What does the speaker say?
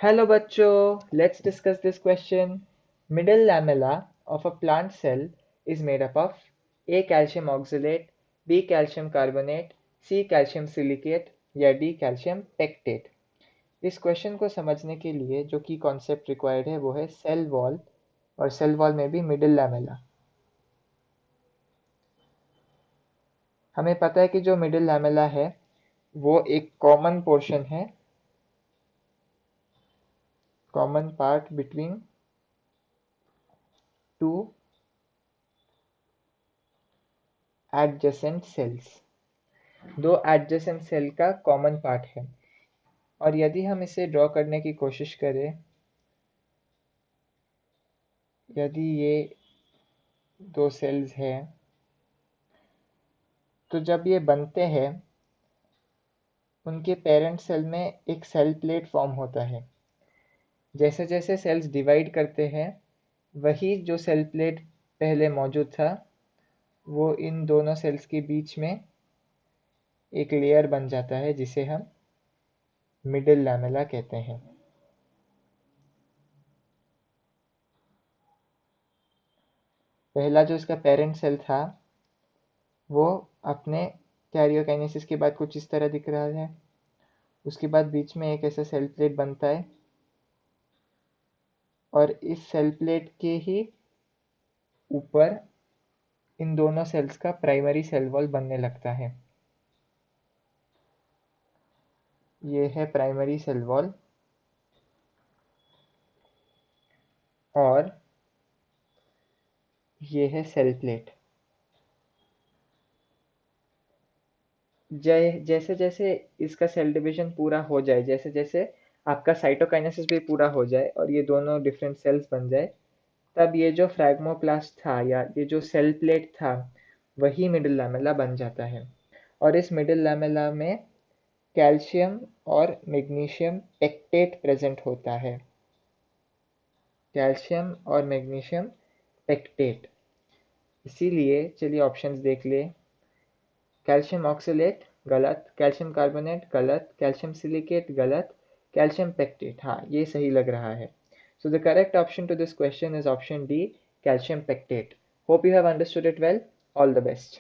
Hello bachcho, let's discuss this question. Middle lamella of a plant cell is made up of A. Calcium oxalate, B. Calcium carbonate, C. Calcium silicate या D. Calcium pectate। इस question को समझने के लिए जो की concept required है वो है सेल वॉल, और सेल वॉल में भी मिडिल लैमेला। हमें पता है कि जो मिडिल लैमेला है वो एक कॉमन पोर्शन है, common part between two adjacent sales. दो एडजेसेंट सेल का कॉमन पार्ट है। और यदि हम इसे ड्रॉ करने की कोशिश करें, यदि ये दो सेल्स हैं तो जब ये बनते हैं उनके पेरेंट सेल में एक सेल प्लेट फॉर्म होता है। जैसे जैसे सेल्स डिवाइड करते हैं वही जो सेल प्लेट पहले मौजूद था वो इन दोनों सेल्स के बीच में एक लेयर बन जाता है जिसे हम मिडिल लैमेला कहते हैं। पहला जो इसका पेरेंट सेल था वो अपने कैरियोकाइनेसिस के बाद कुछ इस तरह दिख रहा है। उसके बाद बीच में एक ऐसा सेल प्लेट बनता है और इस सेल प्लेट के ही ऊपर इन दोनों सेल्स का प्राइमरी सेल वॉल बनने लगता है। ये है प्राइमरी सेल वॉल और ये है सेल प्लेट। जैसे जैसे इसका सेल डिवीजन पूरा हो जाए, जैसे जैसे आपका साइटोकाइनेसिस भी पूरा हो जाए और ये दोनों डिफरेंट सेल्स बन जाए, तब ये जो फ्रैगमोप्लास्ट था या ये जो सेल प्लेट था वही मिडिल लैमेला बन जाता है। और इस मिडिल लैमेला में कैल्शियम और मैग्नीशियम पेक्टेट प्रेजेंट होता है। कैल्शियम और मैग्नीशियम पेक्टेट। इसीलिए चलिए ऑप्शंस देख ले। कैल्शियम ऑक्सलेट गलत, कैल्शियम कार्बोनेट गलत, कैल्शियम सिलिकेट गलत, कैल्शियम पेक्टेट हाँ ये सही लग रहा है। So the correct option to this question is option D, calcium pectate. Hope you have understood it well. All the best.